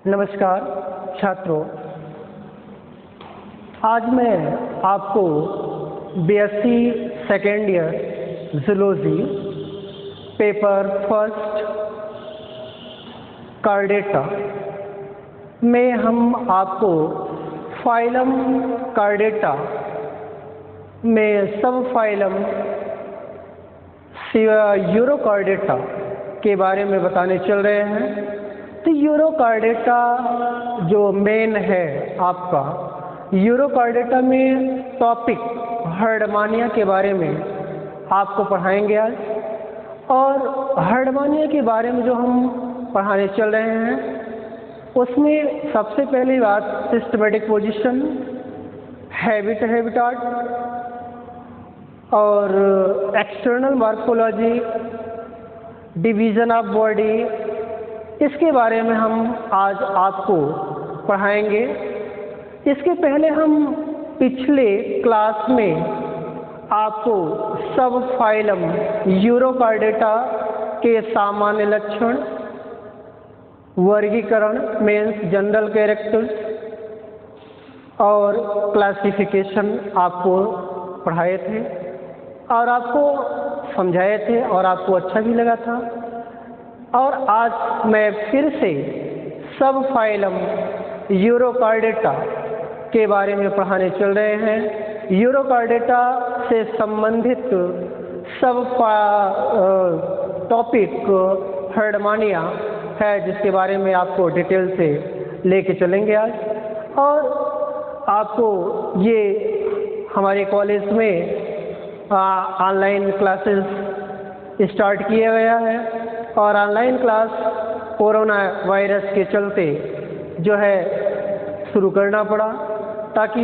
नमस्कार छात्रों, आज मैं आपको BSc second year zoology paper first chordata में हम आपको फाइलम कार्डेटा में सब फाइलम यूरोकार्डेटा के बारे में बताने चल रहे हैं। तो यूरोकार्डेटा जो मेन है आपका, यूरोकार्डेटा में टॉपिक हर्डमानिया के बारे में आपको पढ़ाएंगे आज। और हर्डमानिया के बारे में जो हम पढ़ाने चल रहे हैं उसमें सबसे पहली बात सिस्टमेटिक पोजीशन, हैबिटाट और external morphology, division of body, इसके बारे में हम आज आपको पढ़ाएंगे। इसके पहले हम पिछले क्लास में आपको सब फाइलम यूरोकार्डेटा के सामान्य लक्षण, वर्गीकरण मीन्स जनरल कैरेक्टर्स और क्लासिफिकेशन आपको पढ़ाए थे और आपको समझाए थे और आपको अच्छा भी लगा था। और आज मैं फिर से सब फाइलम यूरोकार्डेटा के बारे में पढ़ाने चल रहे हैं। यूरोकार्डेटा से संबंधित सब टॉपिक हर्डमानिया है जिसके बारे में आपको डिटेल से लेके चलेंगे आज। और आपको ये हमारे कॉलेज में ऑनलाइन क्लासेस स्टार्ट किया गया है और ऑनलाइन क्लास कोरोना वायरस के चलते जो है शुरू करना पड़ा ताकि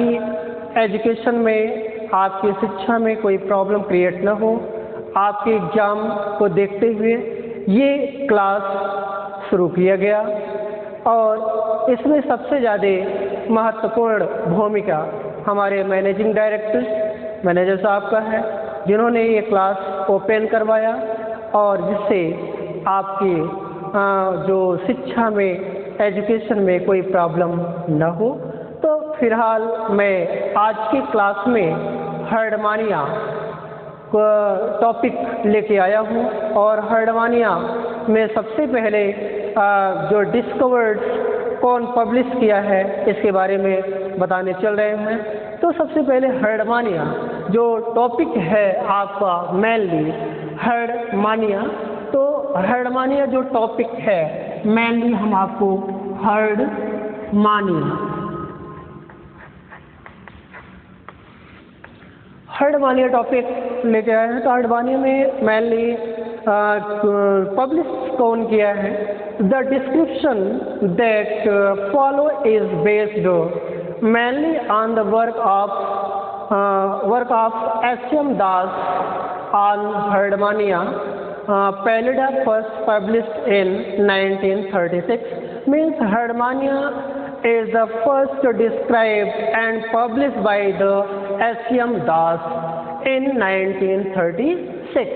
एजुकेशन में आपकी शिक्षा में कोई प्रॉब्लम क्रिएट ना हो। आपके एग्ज़ाम को देखते हुए ये क्लास शुरू किया गया और इसमें सबसे ज़्यादा महत्वपूर्ण भूमिका हमारे मैनेजिंग मैनेजर साहब का है, जिन्होंने ये क्लास ओपन करवाया और जिससे आपकी जो शिक्षा में एजुकेशन में कोई प्रॉब्लम न हो। तो फिलहाल मैं आज की क्लास में हर्डमानिया टॉपिक लेके आया हूँ और हर्डमानिया में सबसे पहले जो डिस्कवर्ड कौन पब्लिश किया है इसके बारे में बताने चल रहे हैं। तो सबसे पहले हर्डमानिया जो टॉपिक है आपका मेनली हर्डमानिया, तो हर्डमानिया जो टॉपिक है मेनली हम आपको हर्डमानिया टॉपिक लेके आए हैं। तो हर्डमानिया में मेनली पब्लिश कौन किया है? The description that follow is based mainly on the work of SM. Das on Herdmania. Pallida first published in 1936. Means Herdmania is the first described and published by the S.M. Das in 1936.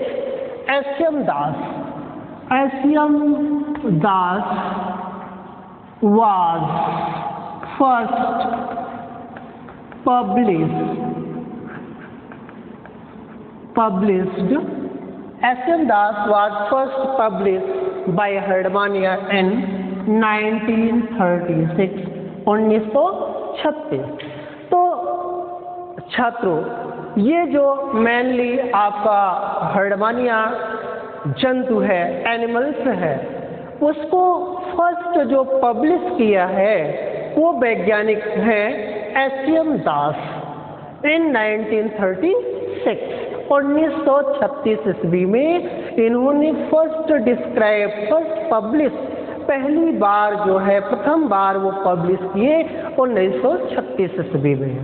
S.M. Das was first published. S.M. Das was first published by Herdmania in 1936. 1936। तो छात्रों, ये जो mainly आपका Herdmania जंतु है, animals है, उसको first जो पब्लिश किया है वो वैज्ञानिक है एस.एम. दास इन 1936। 1936 ईस्वी में इन्होंने फर्स्ट पब्लिश, पहली बार जो है प्रथम बार वो पब्लिश किए 1936 ईस्वी में।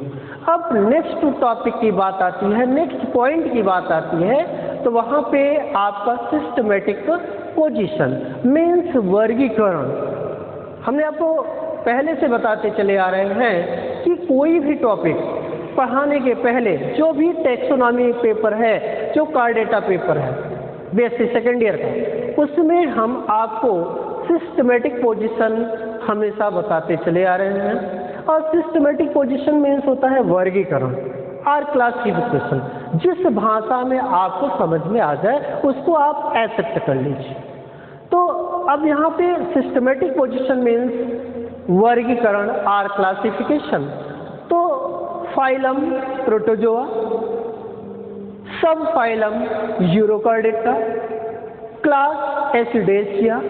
अब नेक्स्ट टॉपिक की बात आती है, नेक्स्ट पॉइंट की बात आती है, तो वहाँ पे आपका सिस्टमेटिक पोजीशन मीन्स वर्गीकरण। हमने आपको पहले से बताते चले आ रहे हैं कि कोई भी टॉपिक पढ़ाने के पहले जो भी टैक्सोनॉमी पेपर है, जो कार्डेटा पेपर है बीएससी सेकेंड ईयर का, उसमें हम आपको सिस्टमेटिक पोजीशन हमेशा बताते चले आ रहे हैं। और सिस्टमेटिक पोजीशन मीन्स होता है वर्गीकरण, और क्लासिफिकेशन। जिस भाषा में आपको समझ में आ जाए उसको आप एक्सेप्ट कर लीजिए। तो अब यहाँ पे सिस्टमेटिक पोजीशन मीन्स वर्गीकरण और क्लासिफिकेशन। तो phylum protozoa, sub phylum urochordata, class ascidiacea,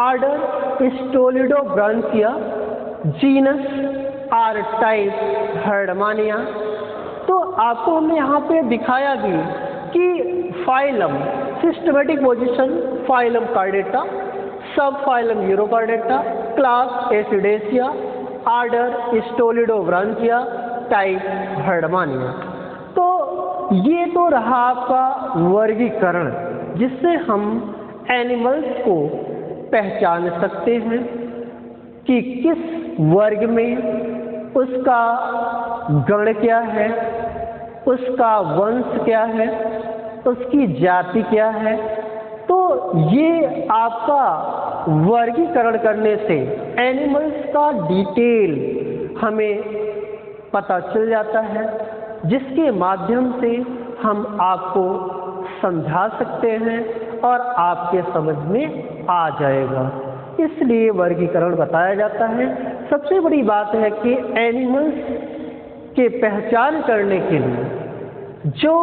order stolidobranchia, genus और टाइप हर्डमानिया। तो आपको हमने यहाँ पे दिखाया भी कि phylum systematic position phylum chordata, sub phylum urochordata, class ascidiacea, order stolidobranchia, type Herdmania. तो ये तो रहा आपका वर्गीकरण, जिससे हम एनिमल्स को पहचान सकते हैं कि किस वर्ग में उसका गण क्या है, उसका वंश क्या है, उसकी जाति क्या है। तो ये आपका वर्गीकरण करने से एनिमल्स का डिटेल हमें पता चल जाता है, जिसके माध्यम से हम आपको समझा सकते हैं और आपके समझ में आ जाएगा। इसलिए वर्गीकरण बताया जाता है। सबसे बड़ी बात है कि एनिमल्स के पहचान करने के लिए जो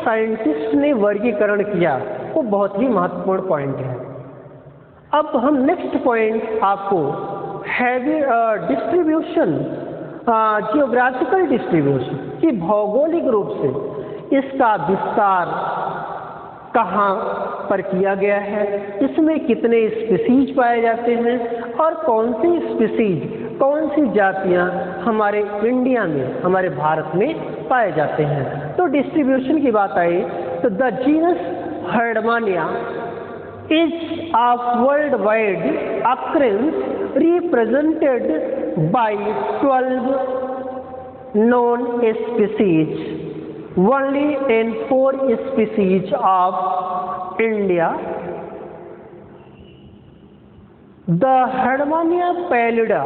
साइंटिस्ट ने वर्गीकरण किया वो बहुत ही महत्वपूर्ण पॉइंट है। अब हम नेक्स्ट पॉइंट आपको हैवी डिस्ट्रीब्यूशन, जियोग्राफिकल डिस्ट्रीब्यूशन कि भौगोलिक रूप से इसका विस्तार कहाँ पर किया गया है, इसमें कितने स्पीसीज पाए जाते हैं और कौन सी स्पीसीज, कौन सी जातियाँ हमारे इंडिया में, हमारे भारत में पाए जाते हैं। तो डिस्ट्रीब्यूशन की बात आई तो the genus Herdmania is of world wide occurrence represented by 12 known species, only in 4 species of India. The Herdmania pallida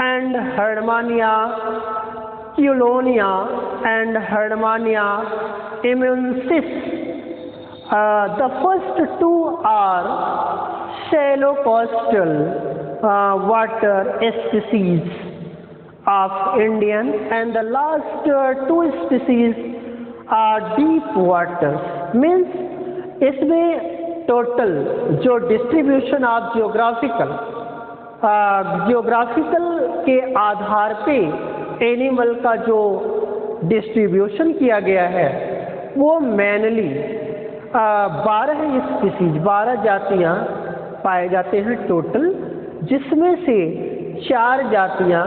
and Herdmania culonia and Herdmania immensis. The first two are shallow coastal water species of Indian, and the last two species are deep waters. Means इसमें total जो distribution of geographical के आधार पे animal का जो distribution किया गया है वो मैनली 12 स्पीसीज, 12 जातियाँ पाए जाते हैं टोटल, जिसमें से 4 जातियाँ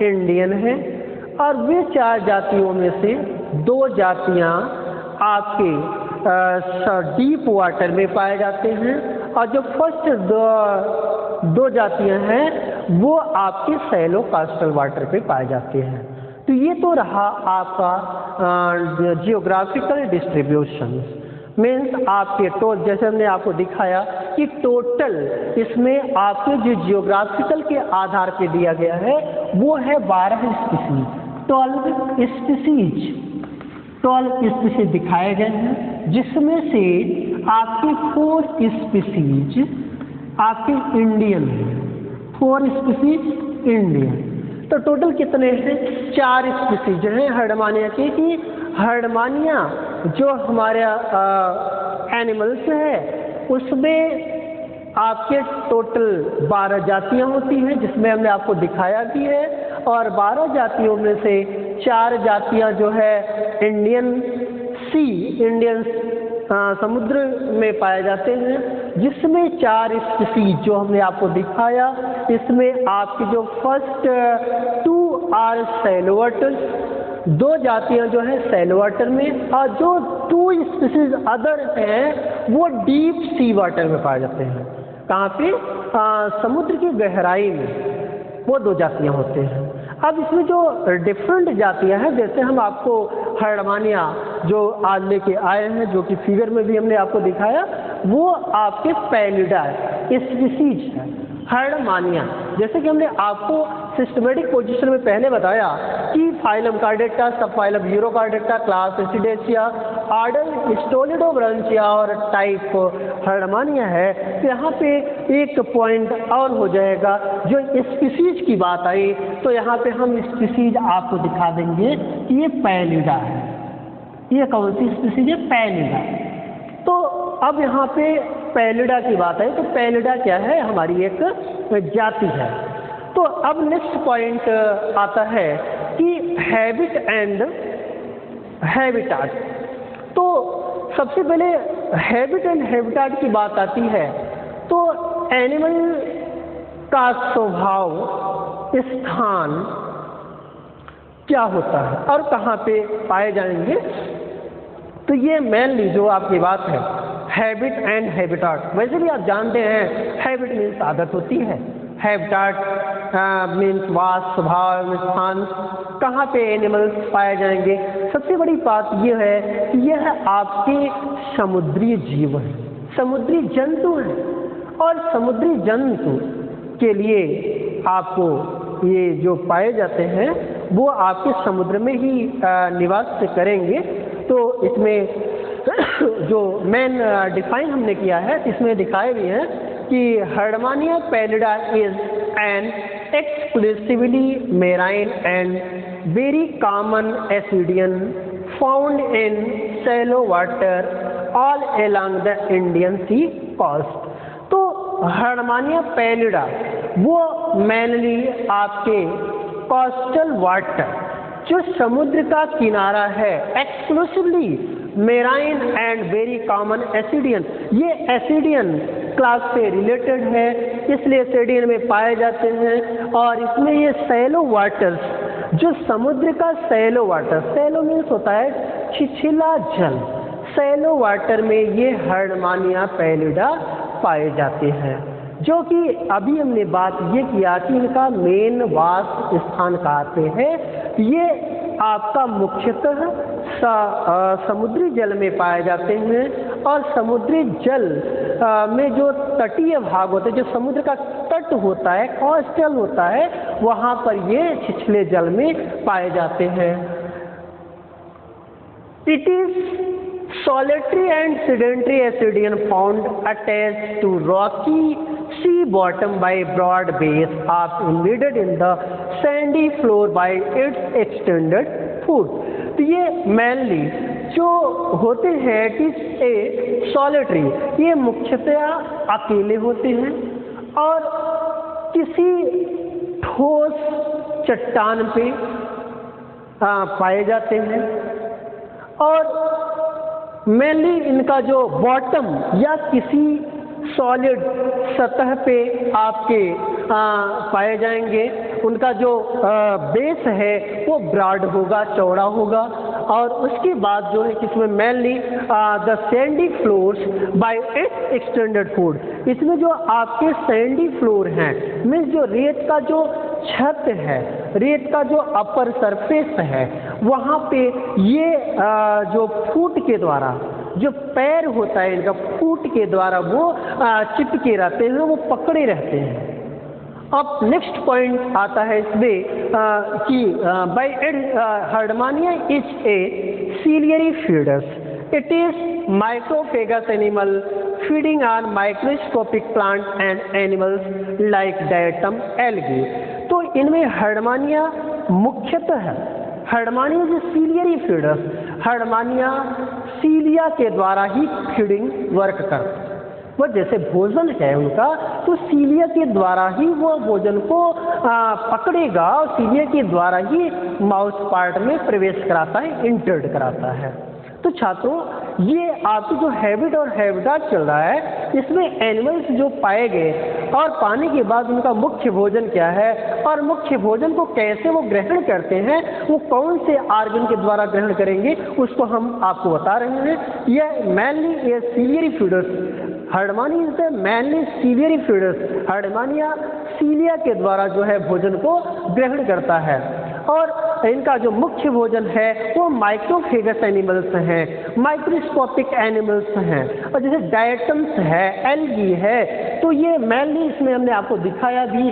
इंडियन हैं और वे 4 जातियों में से 2 जातियाँ आपके डीप वाटर में पाए जाते हैं और जो फर्स्ट 2 जातियाँ हैं वो आपके सैलो कास्टल वाटर पे पाए जाते हैं। तो ये तो रहा आपका जियोग्राफिकल डिस्ट्रीब्यूशन। मीन्स आपके जैसे हमने आपको दिखाया कि टोटल इसमें आपके जो जियोग्राफिकल के आधार पे दिया गया है वो है 12 स्पीसीज, 12 स्पीसीज दिखाए गए हैं, जिसमें से आपके 4 स्पीसीज आपके इंडियन हैं, 4 स्पीसीज इंडियन। तो टोटल कितने हैं? 4 स्पीसीज हैं हर्डमानिया के। कि हर्डमानिया जो हमारा एनिमल्स है उसमें आपके टोटल 12 जातियाँ होती हैं, जिसमें हमने आपको दिखाया भी है, और 12 जातियों में से 4 जातियाँ जो है इंडियन समुद्र में पाए जाते हैं, जिसमें 4 स्पीसीज जो हमने आपको दिखाया, इसमें आपकी जो फर्स्ट 2 आर सैलो वाटर्स, 2 जातियाँ जो है सैलो वाटर में, और जो 2 स्पीसीज अदर हैं वो डीप सी वाटर में पाए जाते हैं। कहाँ पे? समुद्र की गहराई में वो 2 जातियाँ होते हैं। अब इसमें जो डिफरेंट जातियाँ हैं, जैसे हम आपको हर्डमानिया जो आज लेके आए हैं, जो कि फिगर में भी हमने आपको दिखाया, वो आपके पैलिडा स्पीसीज है हर्डमानिया। जैसे कि हमने आपको सिस्टमेटिक पोजीशन में पहले बताया कि phylum chordata, sub phylum urochordata, class ascidiacea, order स्टोलिडोब्रांचिया और टाइप हर्डमानिया है। तो यहाँ पे एक पॉइंट और हो जाएगा, जो स्पीसीज की बात आई तो यहाँ पे हम स्पीसीज आपको दिखा देंगे कि ये पैलिडा है। ये कौन सी स्पीसीज है? पैलिडा। तो अब यहाँ पे पैलिडा की बात है, तो पैलिडा क्या है? हमारी एक जाति है। तो अब नेक्स्ट पॉइंट आता है कि हैबिट एंड हैबिटाट। तो सबसे पहले हैबिट एंड हैबिटाट की बात आती है तो एनिमल का स्वभाव, स्थान क्या होता है और कहाँ पे पाए जाएंगे। तो ये मेनली जो आपकी बात है हैबिट एंड हैबिटाट। वैसे भी आप जानते हैं हैबिट मीन्स आदत होती है, हैबिटाट मीन्स वास, स्वभाव, स्थान, कहाँ पे एनिमल्स पाए जाएंगे। सबसे बड़ी बात यह है कि यह आपके समुद्री जीव हैं, समुद्री जंतु हैं और समुद्री जंतु के लिए आपको ये जो पाए जाते हैं वो आपके समुद्र में ही निवास करेंगे। तो इसमें जो मेन डिफाइन हमने किया है इसमें दिखाए भी हैं कि Herdmania pallida is an exclusively marine and very common ascidian found in shallow water all along the Indian sea coast. तो हर्डमानिया पैलिडा वो मेनली आपके कोस्टल वाटर, जो समुद्र का किनारा है, exclusively marine and very common ascidian, ये ascidian class से रिलेटेड है, इसलिए एसिडियन में पाए जाते हैं। और इसमें ये सैलो वाटर्स, जो समुद्र का सैलो वाटर, सैलो मीन्स होता है छिछिला जल, सैलो वाटर में ये हर्डमानिया पैलिडा पाए जाते हैं। जो कि अभी हमने बात ये किया कि इनका मेन वास स्थान कहाँ पे है। ये आपका मुख्यतः समुद्री जल में पाए जाते हैं और समुद्री जल में जो तटीय भाग होते हैं, जो समुद्र का तट होता है, कोस्टल होता है, वहाँ पर ये छिछले जल में पाए जाते हैं। It is solitary and sedentary acidian found attached to rocky sea bottom by broad base of embedded in the sandy floor by its extended foot। तो ये mainly जो होते हैं कि solitary, ये मुख्यतया अकेले होते हैं और किसी ठोस चट्टान पे पाए जाते हैं और मेनली इनका जो बॉटम या किसी सॉलिड सतह पे आपके पाए जाएंगे। उनका जो बेस है वो ब्रॉड होगा, चौड़ा होगा और उसके बाद जो है इसमें mainly the Sandy floors bye it's extended food, इसमें जो आपके सैंडी फ्लोर हैं, मीन्स जो रेत का जो छत है, रेत का जो अपर सरफेस है, वहाँ पे ये जो फूट के द्वारा, जो पैर होता है इनका, फूट के द्वारा वो चिपके रहते हैं, वो पकड़े रहते हैं। अब नेक्स्ट पॉइंट आता है इसमें कि by Herdmania is a ciliary feeders, it is microphagous animal feeding on microscopic plant and animals like diatom algae. तो इनमें हर्डमानिया मुख्यतः हर्डमानिया जो सीलियरी फीडर्स, हर्डमानिया सीलिया के द्वारा ही फीडिंग वर्क करता है। वो जैसे भोजन है उनका, तो सीलिया के द्वारा ही वो भोजन को पकड़ेगा और सीलिया के द्वारा ही माउथ पार्ट में प्रवेश कराता है, इंटर्ड कराता है। तो छात्रों, ये आपकी जो हैबिट और हैबिटाट चल रहा है, इसमें एनिमल्स जो पाए गए और पाने के बाद उनका मुख्य भोजन क्या है और मुख्य भोजन को कैसे वो ग्रहण करते हैं, वो कौन से ऑर्गन के द्वारा ग्रहण करेंगे, उसको हम आपको बता रहे हैं। यह मेनली ये ciliary feeders, Herdmania is mainly ciliary feeders, Herdmania cilia के द्वारा जो है भोजन को ग्रहण करता है। और इनका जो मुख्य भोजन है वो माइक्रोफेगस एनिमल्स हैं, माइक्रोस्कोपिक एनिमल्स हैं। और जैसे डायटम्स है, एल्गी है, तो ये मेनली इसमें हमने आपको दिखाया भी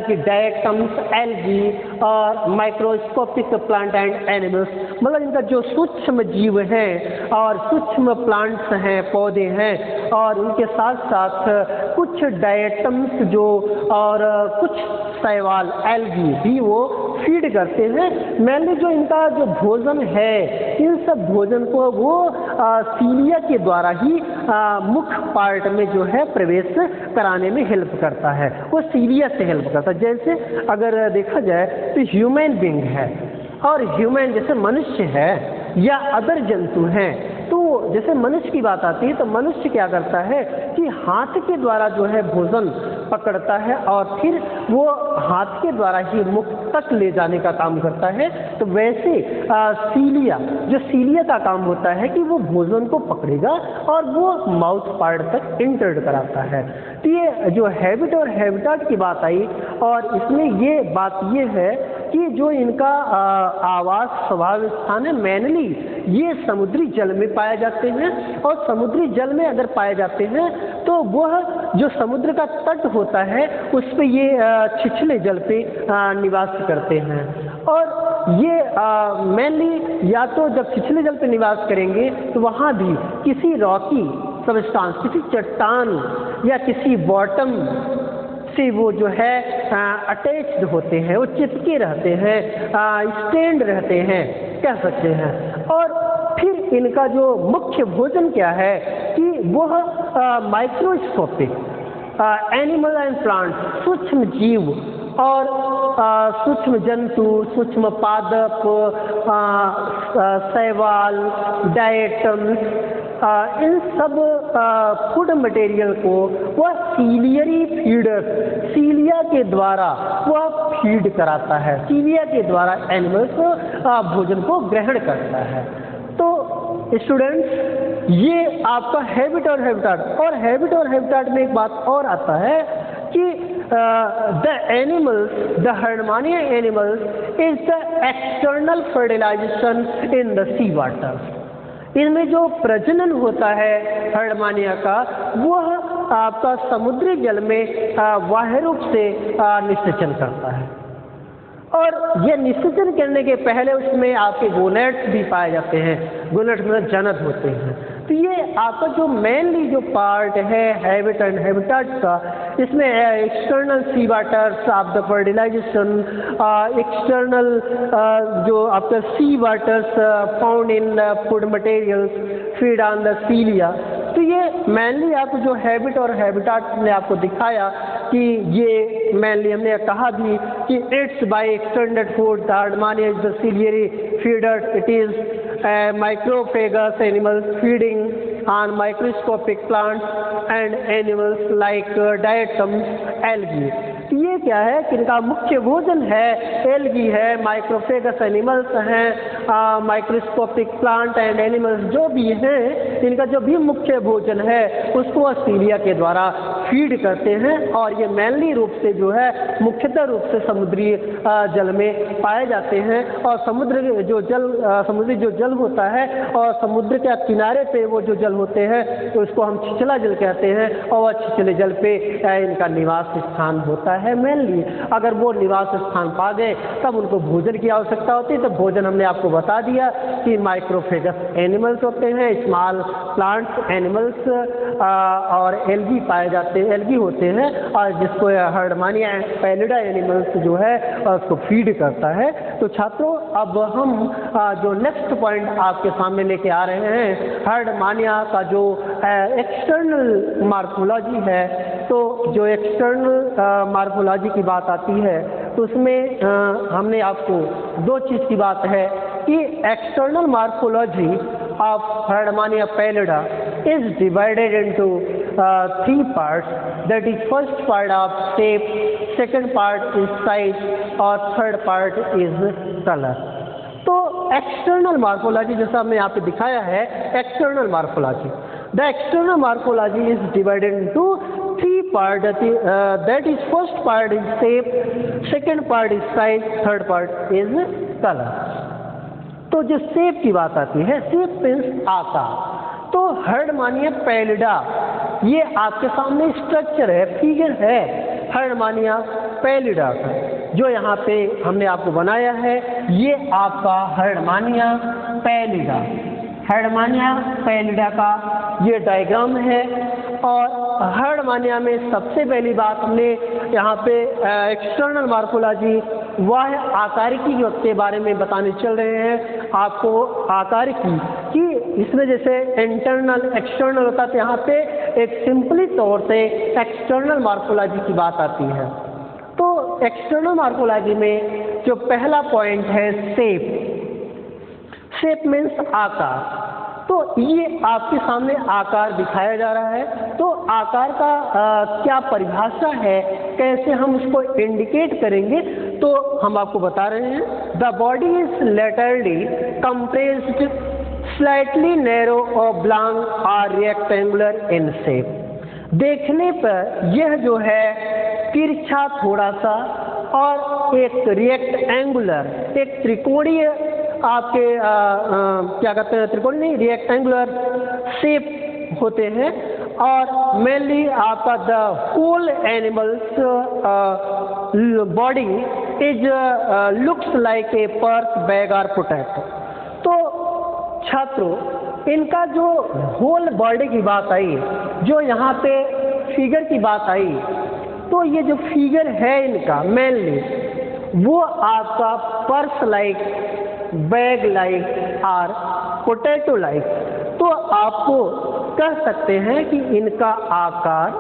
कि डायटम्स, एल्गी और माइक्रोस्कोपिक प्लांट एंड एनिमल्स, मतलब इनका जो सूक्ष्म जीव हैं और सूक्ष्म प्लांट्स हैं, पौधे हैं, और उनके साथ साथ कुछ डायटम्स जो और कुछ शैवाल, एल्गी भी वो फीड करते हैं। मेनली जो इनका जो भोजन है, इन सब भोजन को वो सीलिया के द्वारा ही मुख्य पार्ट में जो है प्रवेश कराने में हेल्प करता है, वो सीलिया से हेल्प करता है। जैसे अगर देखा जाए तो ह्यूमन बीइंग है और ह्यूमन जैसे मनुष्य है या अदर जंतु हैं, तो जैसे मनुष्य की बात आती है तो मनुष्य क्या करता है कि हाथ के द्वारा जो है भोजन पकड़ता है और फिर वो हाथ के द्वारा ही मुख तक ले जाने का काम करता है। तो वैसे सीलिया का काम होता है कि वो भोजन को पकड़ेगा और वो माउथ पार्ट तक इंटर्ड कराता है। तो ये जो हैबिट और हैबिटाट की बात आई, और इसमें ये बात ये है कि जो इनका आवास स्वभाव स्थान है, मेनली ये समुद्री जल में पाए जाते हैं। और समुद्री जल में अगर पाए जाते हैं तो वह जो समुद्र का तट होता है उस पे ये छिछले जल पे निवास करते हैं। और ये मेनली या तो जब छिछले जल पे निवास करेंगे तो वहाँ भी किसी रॉकी सबस्टांस, किसी चट्टान या किसी बॉटम से वो जो है अटैच्ड होते हैं, वो चिपके रहते हैं, स्टैंड रहते हैं, कह सकते हैं। और फिर इनका जो मुख्य भोजन क्या है कि वह माइक्रोस्कोपिक एनिमल एंड प्लांट, सूक्ष्म जीव और सूक्ष्म जंतु, सूक्ष्म पादप, शैवाल, डायटम्स, इन सब फूड मटेरियल को वह सीलियरी फीडर, सीलिया के द्वारा वह फीड कराता है, सीलिया के द्वारा एनिमल्स को भोजन को ग्रहण करता है। तो स्टूडेंट्स, ये आपका हैबिट और हैबिटाट, और हैबिट और हैबिटाट में एक बात और आता है कि the animals, the Herdmania animals is the external fertilisation in the sea water. इनमें जो प्रजनन होता है हर्डमानिया का, वह आपका समुद्री जल में बाह्य रूप से निषेचन करता है। और ये निषेचन करने के पहले उसमें आपके गोनेट्स भी पाए जाते हैं, गोनेट्स में जनक होते हैं। तो ये आपका जो मेनली जो पार्ट है हैबिट एंड हैबिटाट का, इसमें external sea waters of the fertilization, external जो आपका sea waters found in food materials feed on the cilia. तो ये मेनली आपको जो हैबिट और हैबिटाट ने आपको दिखाया कि ये मेनली हमने कहा भी कि it's by extended food the Herdmania is the ciliary feeder, it is microphagous animals feeding on microscopic plants and animals like diatoms, algae। ये क्या है कि इनका मुख्य भोजन है एल्गी है, माइक्रोफेगस एनिमल्स हैं, माइक्रोस्कोपिक प्लांट एंड एनिमल्स जो भी हैं, इनका जो भी मुख्य भोजन है उसको सीलिया के द्वारा फीड करते हैं। और ये मेनली रूप से जो है मुख्यतः रूप से समुद्री जल में पाए जाते हैं। और समुद्री जो जल होता है और समुद्र के किनारे पे वो जो जल होते हैं तो उसको हम छिछला जल कहते हैं, और वह छिछले जल पे इनका निवास स्थान होता है मेनली। अगर वो निवास स्थान पा गए तब उनको भोजन की आवश्यकता होती है। तो भोजन हमने आपको बता दिया कि माइक्रोफेगस एनिमल्स होते हैं, स्मॉल प्लांट्स एनिमल्स और एल्गी पाए जाते हैं, एल्गी होते हैं, और जिसको हर्डमानिया पैलिडा एनिमल्स जो है उसको फीड करता है। तो छात्रों, अब हम जो नेक्स्ट पॉइंट आपके सामने लेके आ रहे हैं, हर्डमानिया का जो एक्सटर्नल मार्फोलॉजी है। तो जो एक्सटर्नल मार्फोलॉजी की बात आती है तो उसमें हमने आपको दो चीज़ की बात है कि external morphology of Herdmania pallida is divided into three parts. That is, first part of shape, second part is size, और third part is color. तो एक्सटर्नल मार्फोलॉजी जैसा हमने यहाँ पे दिखाया है, external morphology, the external morphology is divided into three part that is first part is shape, second part is size, third part is color। तो जो शेप की बात आती है, शेप मीन्स आकार। तो हर्डमानिया पैलिडा ये आपके सामने स्ट्रक्चर है, फिगर है हर्डमानिया पैलिडा का, जो यहाँ पे हमने आपको बनाया है। ये आपका हर्डमानिया पैलिडा, हर्डमानिया पैलिडा का ये डायग्राम है। और हर्डमानिया में सबसे पहली बात हमने यहाँ पे एक्सटर्नल मार्फोलॉजी वह आकारिकी के बारे में बताने चल रहे हैं आपको। आकारिकी कि इसमें जैसे इंटरनल एक्सटर्नल होता है, तो यहाँ पे एक सिंपली तौर से एक्सटर्नल मार्फोलॉजी की बात आती है। तो एक्सटर्नल मार्फोलॉजी में जो पहला पॉइंट है शेप। शेप मीन्स आकार। तो ये आपके सामने आकार दिखाया जा रहा है। तो आकार का क्या परिभाषा है, कैसे हम उसको इंडिकेट करेंगे, तो हम आपको बता रहे हैं। The body is laterally compressed, slightly narrow oblong और रेक्टेंगुलर इन शेप। देखने पर यह जो है तिरछा थोड़ा सा और एक रेक्टेंगुलर, एक त्रिकोणीय आपके क्या कहते हैं, त्रिकोण नहीं, रेक्टेंगुलर शेप होते हैं। और मेनली आपका the whole animals body is looks like a purse, bag और पोटैटो। तो छात्रों, इनका जो होल बॉडी की बात आई, जो यहाँ पे फिगर की बात आई, तो ये जो फिगर है इनका मेनली वो आपका पर्स लाइक, बैग लाइक और पोटैटो लाइक। तो आपको कह सकते हैं कि इनका आकार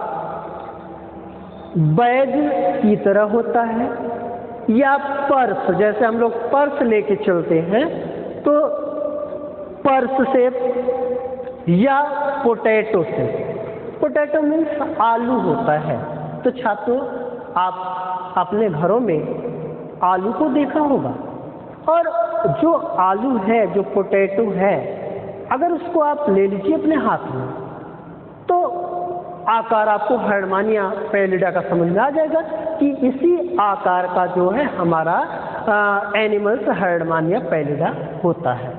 बैग की तरह होता है या पर्स, जैसे हम लोग पर्स लेके चलते हैं तो पर्स शेप या पोटैटो शेप। पोटैटो मीन्स आलू होता है। तो छात्रों, आप अपने घरों में आलू को देखा होगा, और जो आलू है, जो पोटैटो है, अगर उसको आप ले लीजिए अपने हाथ में, तो आकार आपको हर्डमानिया पैलिडा का समझ में आ जाएगा कि इसी आकार का जो है हमारा एनिमल्स हर्डमानिया पैलिडा होता है।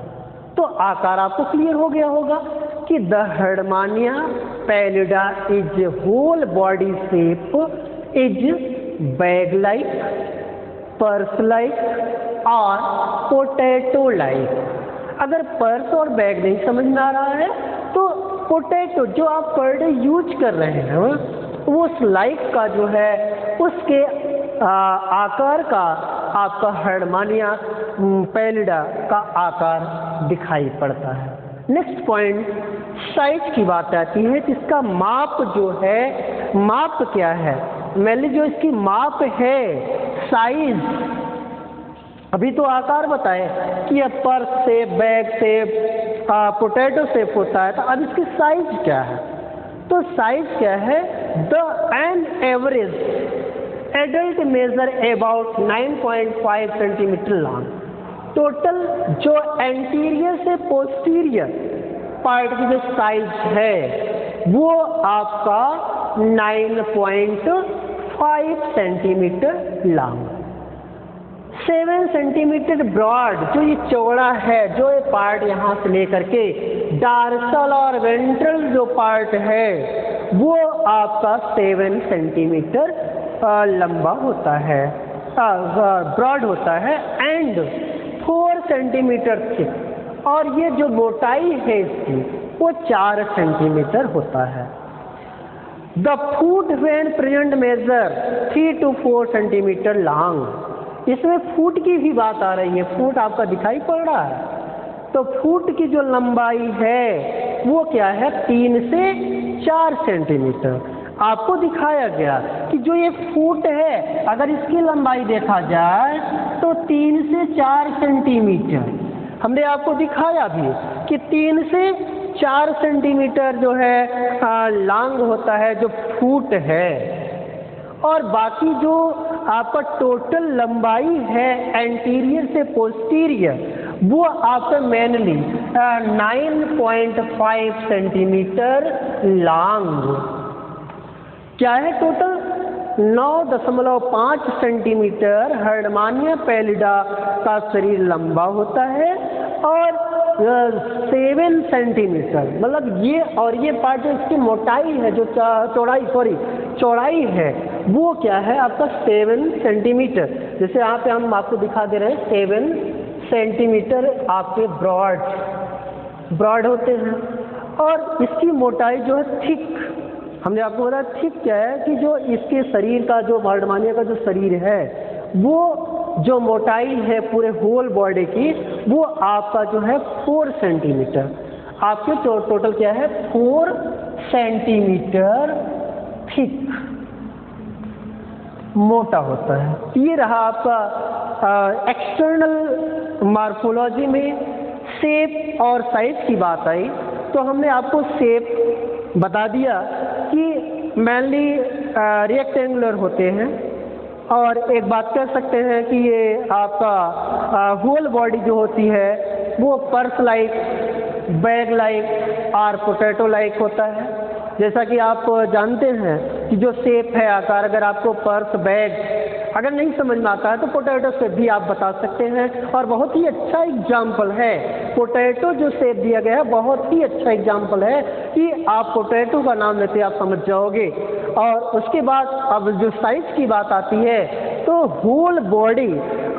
तो आकार आपको क्लियर हो गया होगा कि the Herdmania pallida is whole body shape is bag like, purse like और पोटैटो लाइक। अगर पर्स और बैग नहीं समझ में आ रहा है तो पोटैटो जो आप पर डे यूज कर रहे हैं वो उस लाइक का जो है उसके आकार का आपका हर्डमानिया पैलिडा का आकार दिखाई पड़ता है। नेक्स्ट पॉइंट साइज की बात आती है। इसका माप जो है, माप क्या है, मेनली जो इसकी माप है साइज। अभी तो आकार बताए कि यह purse shape, bag shape, potato shape होता है, तो अब इसकी साइज क्या है? तो साइज क्या है? The an average adult measure about 9.5 centimetre long. Total जो एंटीरियर से पोस्टीरियर पार्ट की जो साइज है वो आपका 9.5 सेंटीमीटर लॉन्ग, 7 सेंटीमीटर ब्रॉड, जो ये चौड़ा है, जो ये पार्ट यहाँ से लेकर के डार्सल और वेंट्रल जो पार्ट है वो आपका 7 सेंटीमीटर लंबा होता है, ब्रॉड होता है, एंड 4 सेंटीमीटर थिक, और ये जो मोटाई है इसकी वो 4 सेंटीमीटर होता है। The foot when present measure 3 to 4 centimetre long. इसमें फुट की भी बात आ रही है, फुट आपका दिखाई पड़ रहा है। तो फुट की जो लंबाई है वो क्या है? 3 से 4 सेंटीमीटर। आपको दिखाया गया कि जो ये फुट है अगर इसकी लंबाई देखा जाए तो 3 से 4 सेंटीमीटर। हमने आपको दिखाया भी कि 3 से 4 सेंटीमीटर जो है लॉन्ग होता है, जो फुट है, और बाकी जो आपका टोटल लंबाई है एंटीरियर से पोस्टीरियर वो आपका मेनली 9.5 सेंटीमीटर लॉन्ग। क्या है टोटल? 9.5 सेंटीमीटर हर्डमानिया पैलिडा का शरीर लंबा होता है और 7 सेंटीमीटर, मतलब ये और ये पार्ट जो इसकी मोटाई है, जो चौड़ाई है, वो क्या है आपका 7 सेंटीमीटर। जैसे यहाँ पे हम आपको दिखा दे रहे हैं 7 सेंटीमीटर आपके ब्रॉड होते हैं। और इसकी मोटाई जो है थिक, हमने आपको बताया थिक क्या है कि जो इसके शरीर का, जो हर्डमानिया का जो शरीर है, वो जो मोटाई है पूरे होल बॉडी की, वो आपका जो है 4 सेंटीमीटर, आपके टोटल क्या है 4 सेंटीमीटर थिक, मोटा होता है। ये रहा आपका एक्सटर्नल मार्फोलॉजी में शेप और साइज की बात आई, तो हमने आपको शेप बता दिया कि मेनली रेक्टेंगुलर होते हैं। और एक बात कह सकते हैं कि ये आपका होल बॉडी जो होती है वो पर्स लाइक, बैग लाइक और पोटैटो लाइक होता है। जैसा कि आप जानते हैं कि जो शेप है आकार, अगर आपको पर्स, बैग अगर नहीं समझ में आता है तो पोटैटो शेप भी आप बता सकते हैं। और बहुत ही अच्छा एग्जाम्पल है पोटैटो, जो शेप दिया गया है बहुत ही अच्छा एग्जाम्पल है कि आप पोटैटो का नाम लेते आप समझ जाओगे। और उसके बाद अब जो साइज की बात आती है तो होल बॉडी,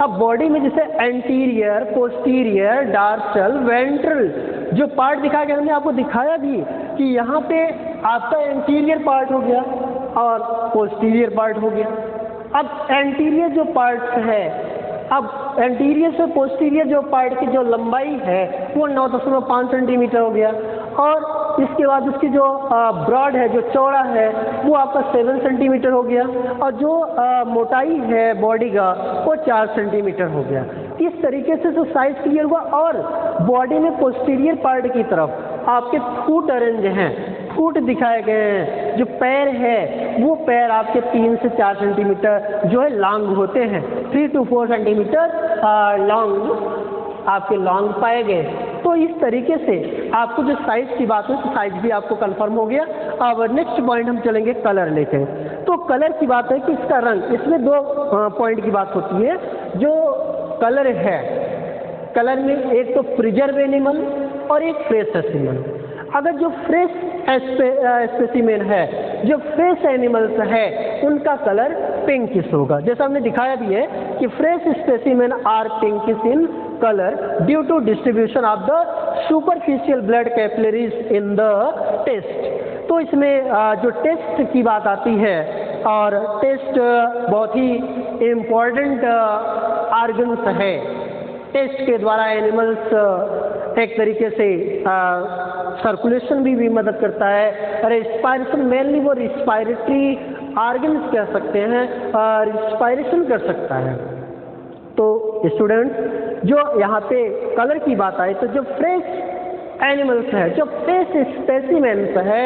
अब बॉडी में जैसे एंटीरियर, पोस्टीरियर, डॉर्सल, वेंट्रल जो पार्ट दिखाया गया, हमने आपको दिखाया भी कि यहाँ पे आपका एंटीरियर पार्ट हो गया और पोस्टीरियर पार्ट हो गया। अब एंटीरियर जो पार्ट है, अब एंटीरियर से पोस्टीरियर जो पार्ट की जो लंबाई है वो 9.5 सेंटीमीटर हो गया। और इसके बाद उसकी जो ब्रॉड है, जो चौड़ा है, वो आपका 7 सेंटीमीटर हो गया। और जो मोटाई है बॉडी का वो 4 सेंटीमीटर हो गया। इस तरीके से जो साइज क्लियर हुआ। और बॉडी में पोस्टीरियर पार्ट की तरफ आपके फुट अरेंज हैं, फुट दिखाए गए हैं। जो पैर है वो पैर आपके 3 से 4 सेंटीमीटर जो है लॉन्ग होते हैं, 3 to 4 सेंटीमीटर लॉन्ग आपके लॉन्ग पाए गए। तो इस तरीके से आपको जो साइज की बात है तो साइज भी आपको कंफर्म हो गया। अब नेक्स्ट पॉइंट हम चलेंगे कलर लेके। तो कलर की बात है कि इसका रंग, इसमें 2 पॉइंट की बात होती है। जो कलर है, कलर में एक तो प्रिजर्व एनिमल और एक फ्रेश स्पेसिमेन। अगर जो फ्रेश स्पेसिमेन है, जो फ्रेश एनिमल्स है, उनका कलर पिंकिश होगा। जैसा हमने दिखाया भी है कि fresh specimen are pinkish in colour due to distribution of the superficial blood capillaries in the test. तो इसमें जो टेस्ट की बात आती है, और टेस्ट बहुत ही इम्पॉर्टेंट ऑर्गन्स है। टेस्ट के द्वारा एनिमल्स एक तरीके से सर्कुलेशन भी मदद करता है। रिस्पायरेशन, मेनली वो रिस्पायरेटरी ऑर्गन्स कह सकते हैं, रिस्पायरेशन कर सकता है। तो स्टूडेंट्स, जो यहाँ पे कलर की बात आई, तो जो फ्रेश एनिमल्स है, जो फ्रेश स्पेसिमेंस है,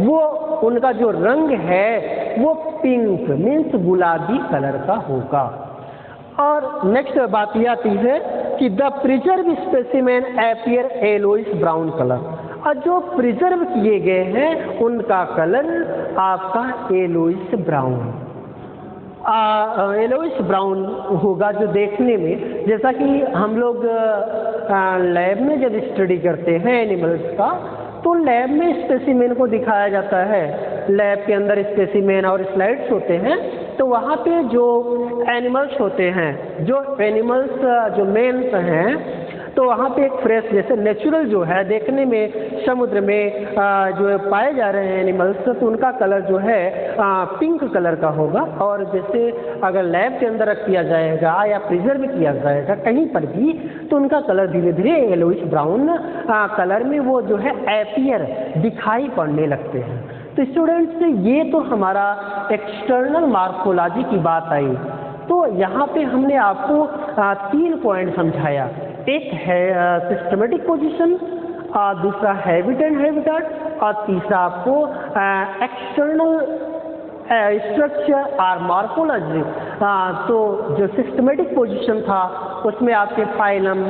वो उनका जो रंग है वो पिंक मीन्स गुलाबी कलर का होगा। और नेक्स्ट बात यह आती है कि the preserve specimen appear yellowish brown colour. और जो प्रिजर्व किए गए हैं उनका कलर आपका येलोइश ब्राउन होगा, जो देखने में, जैसा कि हम लोग लैब में जब स्टडी करते हैं एनिमल्स का, तो लैब में स्पेसिमेन को दिखाया जाता है। लैब के अंदर स्पेसिमेन और स्लाइड्स होते हैं, तो वहाँ पे जो एनिमल्स होते हैं, जो एनिमल्स जो मेन्स हैं, तो वहाँ पे एक फ्रेश, जैसे नेचुरल जो है देखने में समुद्र में जो पाए जा रहे हैं एनिमल्स, तो उनका कलर जो है पिंक कलर का होगा। और जैसे अगर लैब के अंदर रख दिया जाएगा या प्रिजर्व किया जाएगा कहीं पर भी, तो उनका कलर धीरे धीरे येलोइश ब्राउन कलर में वो जो है अपीयर दिखाई पड़ने लगते हैं। तो स्टूडेंट्स, ये तो हमारा एक्सटर्नल मार्फोलॉजी की बात आई। तो यहाँ पे हमने आपको 3 पॉइंट समझाया। एक है सिस्टमेटिक पोजीशन, दूसरा हैबिट एंड हैबिटेट, और तीसरा आपको एक्सटर्नल स्ट्रक्चर और मार्फोलॉजी तो जो सिस्टमेटिक पोजीशन था उसमें आपके फाइलम,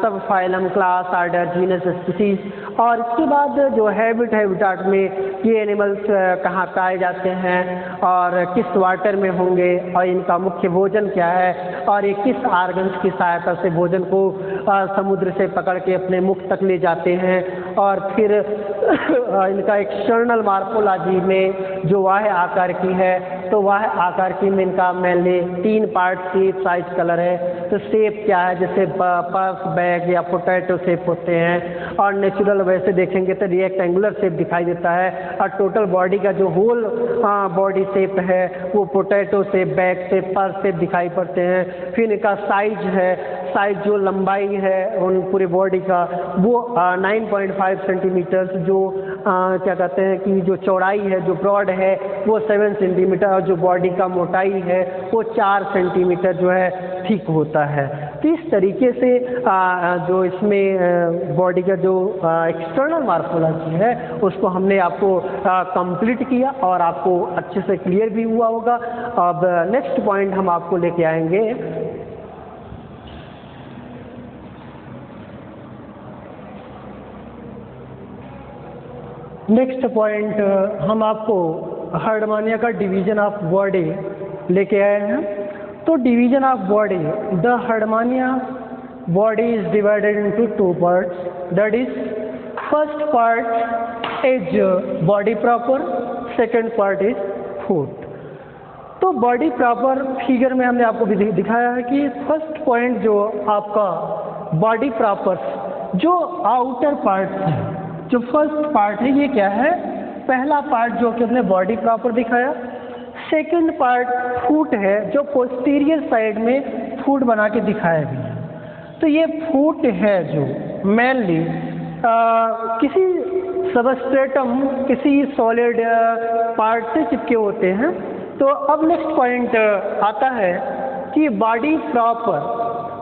सब phylum, class, order, genus, species, और इसके बाद जो हैबिटाट में ये एनिमल्स कहाँ पाए जाते हैं और किस वाटर में होंगे और इनका मुख्य भोजन क्या है और ये किस आर्गन्स की सहायता से भोजन को समुद्र से पकड़ के अपने मुख तक ले जाते हैं, और फिर इनका एक्सटर्नल मार्फोलॉजी में जो वाह आकार की है, तो वाह आकार की में इनका mainly 3 part, shape, size, colour है। तो शेप क्या है, जैसे पर्स, बैग या पोटैटो शेप होते हैं, और नेचुरल वैसे देखेंगे तो रेक्टेंगुलर शेप दिखाई देता है, और टोटल बॉडी का जो होल बॉडी शेप है वो potato shape, bag shape, purse shape दिखाई पड़ते हैं। फिर इनका साइज है, साइज जो लंबाई है उन पूरे बॉडी का वो 9.5 सेंटीमीटर्स, जो क्या कहते हैं कि जो चौड़ाई है, जो ब्रॉड है वो 7 सेंटीमीटर, और जो बॉडी का मोटाई है वो 4 सेंटीमीटर जो है ठीक होता है। तो इस तरीके से जो इसमें बॉडी का जो एक्सटर्नल मार्फोलॉजी है उसको हमने आपको कंप्लीट किया और आपको अच्छे से क्लियर भी हुआ होगा। अब नेक्स्ट पॉइंट हम आपको लेके आएंगे। नेक्स्ट पॉइंट हम आपको हर्डमानिया का डिवीजन ऑफ बॉडी लेके आए हैं। तो division of body, the Herdmania body is divided into 2 parts, that is first part is body proper, second part is foot. तो बॉडी प्रॉपर फिगर में हमने आपको दिखाया है कि फर्स्ट पॉइंट जो आपका बॉडी प्रॉपर जो आउटर पार्ट है, जो फर्स्ट पार्ट है, ये क्या है, पहला पार्ट जो कि हमने बॉडी प्रॉपर दिखाया। सेकंड पार्ट फुट है, जो पोस्टीरियर साइड में फुट बना के दिखाया गया है। तो ये फुट है जो मेनली किसी सबस्ट्रेटम, किसी सॉलिड पार्ट से चिपके होते हैं। तो अब नेक्स्ट पॉइंट आता है कि बॉडी प्रॉपर।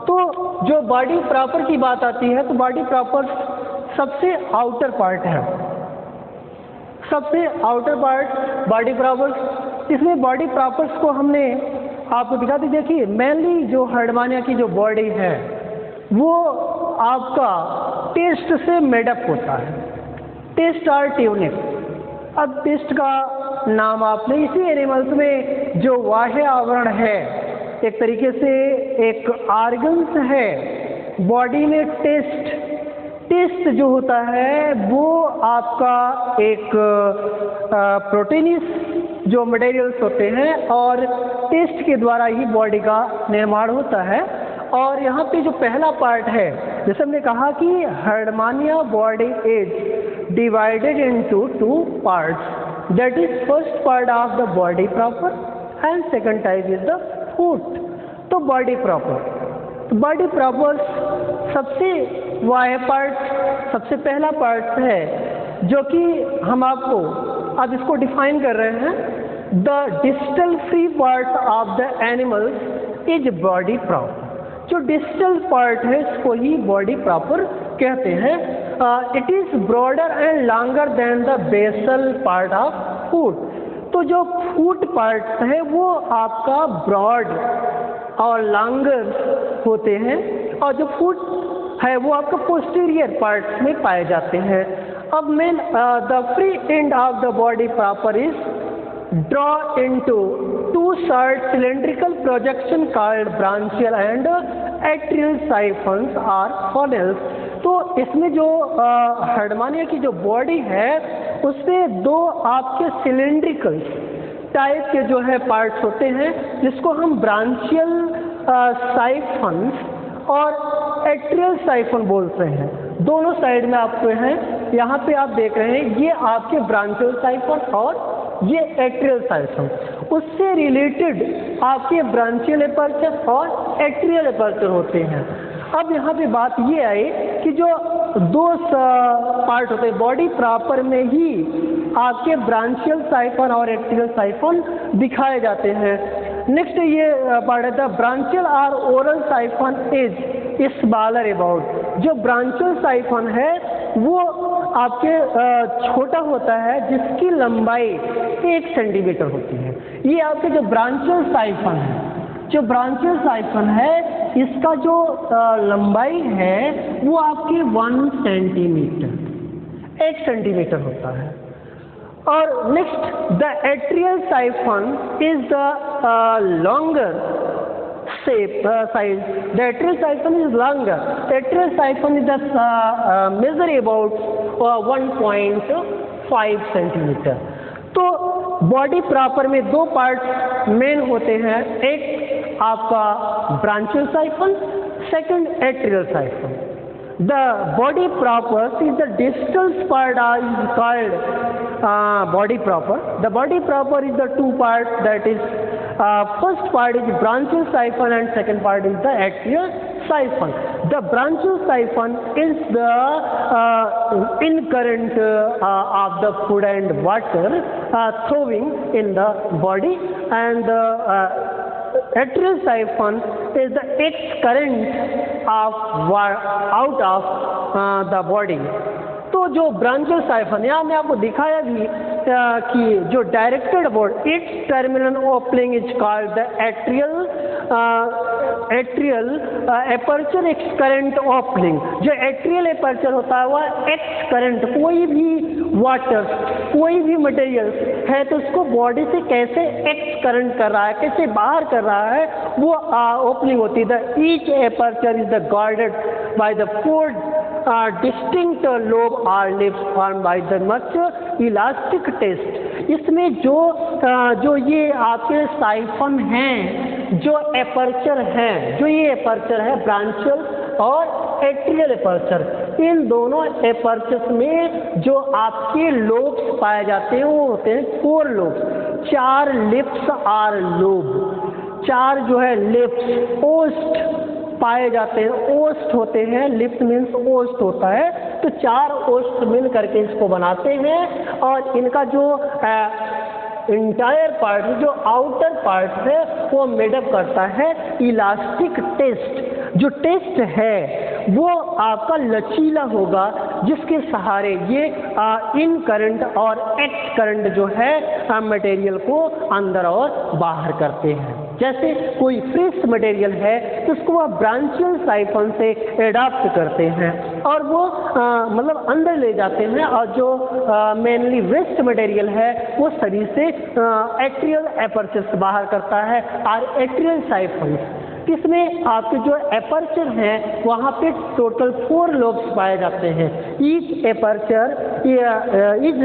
तो जो बॉडी प्रॉपर की बात आती है तो बॉडी प्रॉपर सबसे आउटर पार्ट है, सबसे आउटर पार्ट बॉडी प्रॉपर्स। इसमें बॉडी प्रॉपर्स को हमने आपको दिखा दी। देखिए मेनली जो हर्डमानिया की जो बॉडी है वो आपका टेस्ट से मेडअप होता है, टेस्ट और ट्यूनिक। अब टेस्ट का नाम आपने इसी एनिमल्स में जो बाह्य आवरण है, एक तरीके से एक आर्गन्स है बॉडी में। टेस्ट जो होता है वो आपका एक प्रोटीनिस जो मटेरियल्स होते हैं, और टेस्ट के द्वारा ही बॉडी का निर्माण होता है। और यहाँ पे जो पहला पार्ट है, जैसे हमने कहा कि Herdmania body is divided into 2 parts, that is first part of the body proper and second type is the foot. तो बॉडी प्रॉपर, बॉडी प्रॉपर सबसे वाय पार्ट, सबसे पहला पार्ट है जो कि हम आपको अब इसको डिफाइन कर रहे हैं। The distal free part of the animals is body proper. जो डिस्टल पार्ट है इसको ही बॉडी प्रॉपर कहते हैं। It is broader and longer than the basal part of foot. तो जो फुट पार्ट है वो आपका ब्रॉड और लॉन्गर होते हैं, और जो फुट है वो आपका पोस्टीरियर पार्ट्स में पाए जाते हैं। अब main the free end of the body proper is draw into 2 short cylindrical projection called branchial and atrial siphons or funnels। तो इसमें जो हर्डमानिया की जो बॉडी है उसमें 2 आपके सिलेंड्रिकल टाइप के जो है पार्ट्स होते हैं, जिसको हम ब्रांचियल साइफन्स और एट्रियल साइफन बोलते हैं। दोनों साइड में आपको हैं, यहाँ पे आप देख रहे हैं ये आपके ब्रांचियल साइफन और ये एट्रियल साइफन। उससे रिलेटेड आपके ब्रांचियल एपर्चर और एट्रियल एपर्चर होते हैं। अब यहाँ पे बात ये आई कि जो 2 पार्ट होते हैं बॉडी प्रॉपर में ही आपके ब्रांचियल साइफन और एट्रियल साइफन दिखाए जाते हैं। नेक्स्ट ये पार्ट है द ब्रांचियल और oral siphon is smaller about. जो ब्रांचियल साइफन है वो आपके छोटा होता है, जिसकी लंबाई 1 सेंटीमीटर होती है। ये आपके जो ब्रांचियल साइफन है, जो ब्रांचियल साइफन है इसका जो लंबाई है वो आपकी 1 सेंटीमीटर, 1 सेंटीमीटर होता है। और next the atrial siphon is the longer size. The atrial siphon is longer. The atrial siphon is the measure about 1.5 centimetre. तो बॉडी प्रॉपर में दो पार्ट मेन होते हैं, एक आपका branchial siphon, second atrial siphon. The body proper is the distal part is called body proper. The body proper is the two parts, that is first part is branchial siphon and second part is the atrial siphon. The branchial siphon is the in current of the food and water throwing in the body, and the atrial siphon is the X current out of the body. तो जो branchial siphon, यहाँ मैं आपको दिखाया भी कि जो directed about it's terminal opening is called the atrial aperture x current opening. जो एट्रियल एपर्चर होता है वह एक्स करंट, कोई भी वाटर, कोई भी मटेरियल है तो उसको बॉडी से कैसे एक्स करंट कर रहा है, कैसे बाहर कर रहा है, वो ओपनिंग होती है। The each aperture is the guarded by the 4 distinct lobe or lips formed by the much elastic test। इसमें जो ये आपके साइफन हैं, जो एपर्चर हैं, जो ये एपर्चर है ब्रांचियल और एट्रियल एपर्चर, इन दोनों एपर्चर्स में जो आपके लोब्स पाए जाते हैं वो होते हैं 4 लोब्स। 4 लिप्स और लोब, 4 जो है लिप्स ओस्ट पाए जाते हैं, ओस्ट होते हैं, लिप्स मीन्स ओस्ट होता है, तो 4 ओस्ट मिल करके इसको बनाते हैं। और इनका जो इंटायर पार्ट, जो आउटर पार्ट है वो मेडअप करता है इलास्टिक टेस्ट। जो टेस्ट है वो आपका लचीला होगा, जिसके सहारे ये इन करंट और एक्स करंट जो है मटेरियल को अंदर और बाहर करते हैं। जैसे कोई फ्रेश मटेरियल है तो उसको वह ब्रांचियल साइफन से एडाप्ट करते हैं और वो मतलब अंदर ले जाते हैं, और जो मेनली वेस्ट मटेरियल है वो शरीर से एट्रियल एपर्चर से बाहर करता है। और एट्रियल साइफन इसमें आपके जो एपर्चर हैं वहाँ पे टोटल 4 लोब्स पाए जाते हैं। Each aperture is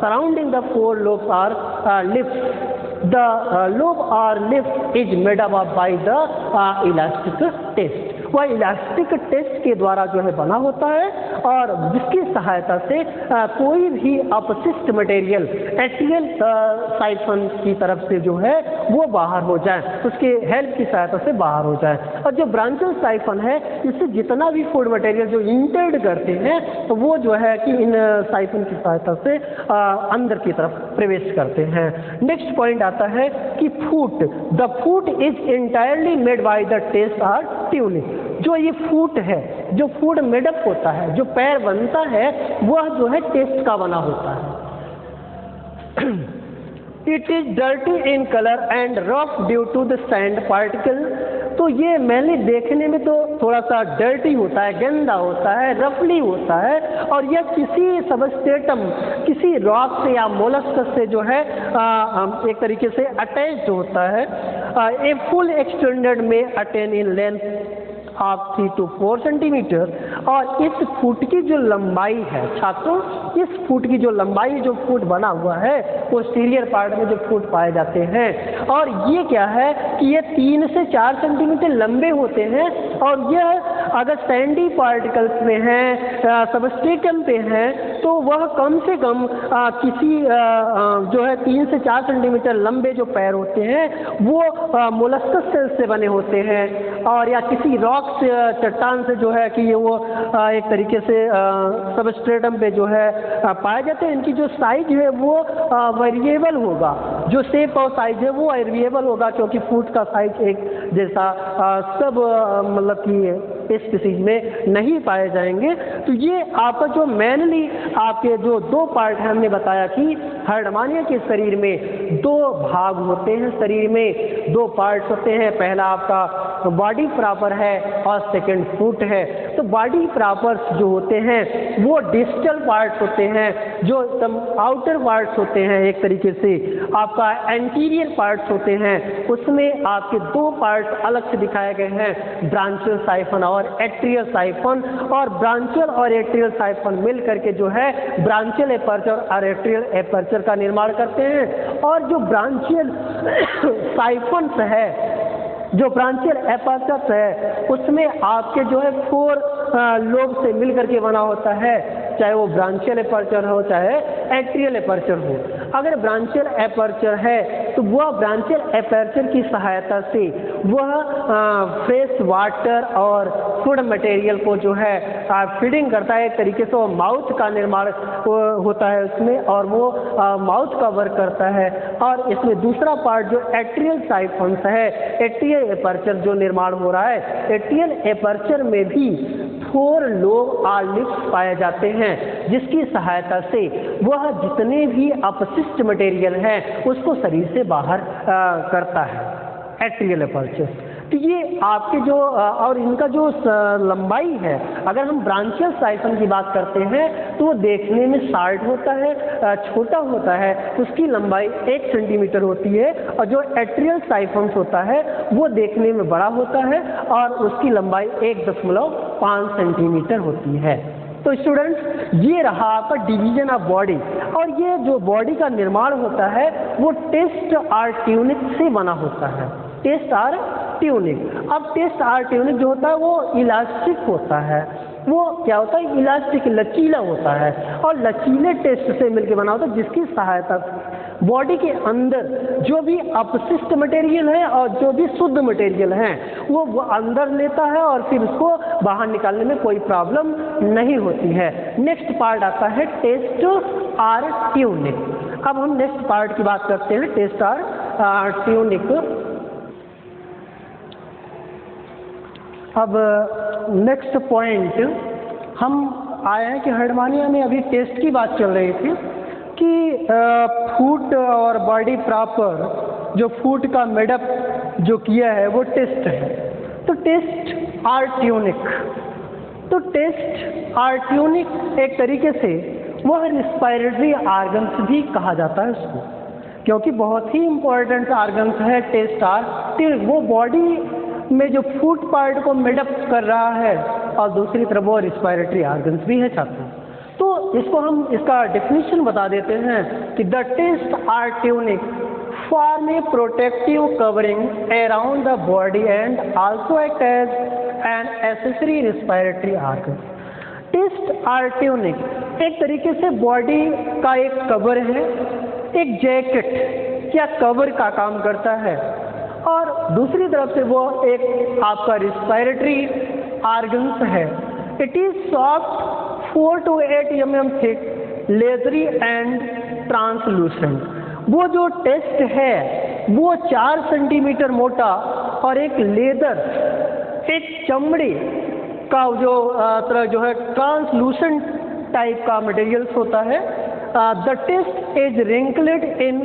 surrounding the 4 lobes are lips. The lobe or lip is made up by the elastic test। वह इलास्टिक टेस्ट के द्वारा जो है बना होता है, और जिसकी सहायता से कोई भी अपशिष्ट मटेरियल एट्रियल साइफन की तरफ से जो है वो बाहर हो जाए, उसके हेल्प की सहायता से बाहर हो जाए। और जो ब्रांचियल साइफन है इससे जितना भी फूड मटेरियल जो इंटर्ड करते हैं तो वो जो है कि इन साइफन की सहायता से अंदर की तरफ प्रवेश करते हैं। नेक्स्ट पॉइंट आता है कि foot, the foot is entirely made by the test और ट्यूनिंग। जो ये फूट है, जो फूड मेडअप होता है, जो पैर बनता है वह जो है टेस्ट का बना होता है। It is dirty in colour and rough due to the sand particle. तो ये मैंने देखने में तो थोड़ा सा डर्टी होता है, गंदा होता है, रफली होता है, और यह किसी सबस्ट्रेटम, किसी रॉक से या मोलस्कस से जो है एक तरीके से अटैच्ड होता है। ए फुल एक्सटेंडेड में attain in length of 3 to 4 centimetre. और इस फुट की जो लंबाई है छात्रों, इस फुट की जो लंबाई, जो फुट बना हुआ है पोस्टीरियर पार्ट में जो फुट पाए जाते हैं, और ये क्या है कि ये 3 से 4 सेंटीमीटर लंबे होते हैं। और यह अगर सैंडी पार्टिकल्स में है, सबस्ट्रेटम पे है, तो वह कम से कम किसी जो है 3 से 4 सेंटीमीटर लंबे जो पैर होते हैं वो मोलस्कस सेल से बने होते हैं, और या किसी रॉक से, चट्टान से जो है कि ये वो एक तरीके से सबस्ट्रेटम पे जो है पाए जाते हैं। इनकी जो साइज है वो वेरिएबल होगा, जो शेप और साइज है वो वेरिएबल होगा, क्योंकि फूट का साइज एक जैसा सब मतलब कि इस स्पीशीज में नहीं पाए जाएंगे। तो ये आपका जो मेनली आपके जो दो पार्ट हैं, हमने बताया कि हर्डमानिया के शरीर में दो भाग होते हैं, शरीर में दो पार्ट्स होते हैं। पहला आपका बॉडी प्रॉपर है और सेकंड फुट है। तो बॉडी प्रॉपर्स जो होते हैं वो डिस्टल पार्ट्स होते हैं, जो आउटर पार्ट्स होते हैं, एक तरीके से आपका एंटीरियर पार्ट्स होते हैं। उसमें आपके दो पार्ट्स अलग से दिखाए गए हैं, ब्रांचियल साइफन और एट्रियल साइफन। और ब्रांचियल और एट्रियल साइफन मिल करके जो है ब्रांचियल एपर्चर और एट्रियल एपर्चर का निर्माण करते हैं। और जो ब्रांचियल साइफन्स है, जो ब्रांचियल एपर्चर है, उसमें आपके जो है 4 लोब से मिल करके बना होता है, चाहे वो ब्रांचियल एपर्चर हो चाहे एट्रियल एपर्चर हो। अगर ब्रांचियल एपर्चर है तो वह ब्रांचियल एपर्चर की सहायता से वह फ्रेश वाटर और फूड मटेरियल को जो है फीडिंग करता है। एक तरीके से वो माउथ का निर्माण होता है उसमें, और वो माउथ का वर्क करता है। और इसमें दूसरा पार्ट जो एट्रियल साइफन्स है, एट्रियल एपर्चर जो निर्माण हो रहा है, एट्रियल एपर्चर में भी 4 लोब और लिप्स पाए जाते हैं, जिसकी सहायता से वह जितने भी अपशिष्ट मटेरियल हैं उसको शरीर से बाहर करता है, एट्रियल एपर्चर। तो ये आपके जो और इनका जो लंबाई है, अगर हम ब्रांचियल साइफन की बात करते हैं तो वो देखने में शार्ट होता है, छोटा होता है, उसकी लंबाई 1 सेंटीमीटर होती है। और जो एट्रियल साइफन्स होता है वो देखने में बड़ा होता है और उसकी लंबाई 1.5 सेंटीमीटर होती है। तो स्टूडेंट्स, ये रहा आपका डिवीजन ऑफ बॉडी। और ये जो बॉडी का निर्माण होता है वो टेस्ट और ट्यूनिक से बना होता है, टेस्ट और ट्यूनिक। अब टेस्ट और ट्यूनिक जो होता है वो इलास्टिक होता है, वो क्या होता है, इलास्टिक, लचीला होता है, और लचीले टेस्ट से मिलकर बना होता है, जिसकी सहायता से बॉडी के अंदर जो भी अपशिष्ट मटेरियल है और जो भी शुद्ध मटेरियल है वो अंदर लेता है और फिर उसको बाहर निकालने में कोई प्रॉब्लम नहीं होती है। नेक्स्ट पार्ट आता है टेस्ट और ट्यूनिक। अब हम नेक्स्ट पार्ट की बात करते हैं, टेस्ट और ट्यूनिक। अब नेक्स्ट पॉइंट हम आए हैं कि हर्डमानिया में अभी टेस्ट की बात चल रही थी कि फूट और बॉडी प्रॉपर जो फूट का मेडअप जो किया है वो टेस्ट है। तो टेस्ट और ट्यूनिक, तो टेस्ट और ट्यूनिक एक तरीके से वह रिस्पायरेटरी आर्गन्स भी कहा जाता है उसको, क्योंकि बहुत ही इम्पोर्टेंट आर्गन्स है टेस्ट और ट्यूनिक। वो बॉडी में जो फूट पार्ट को मेडअप कर रहा है और दूसरी तरफ वो रिस्पायरेटरी आर्गन्स भी है छात्रों। तो इसको हम इसका डेफिनेशन बता देते हैं कि द टेस्ट और tunic form a protective covering around the body and also act as an accessory respiratory organ. Test और ट्यूनिक एक तरीके से बॉडी का एक कवर है, एक जैकेट या कवर का काम करता है, और दूसरी तरफ से वो एक आपका रिस्पायरेटरी आर्गन्स है। It is soft 4 to 8 mm thick, leathery and translucent. वो जो टेस्ट है वो 4 सेंटीमीटर मोटा और एक लेदर, एक चमड़े का जो है ट्रांसलूसेंट टाइप का मटेरियल्स होता है। The test is wrinkled in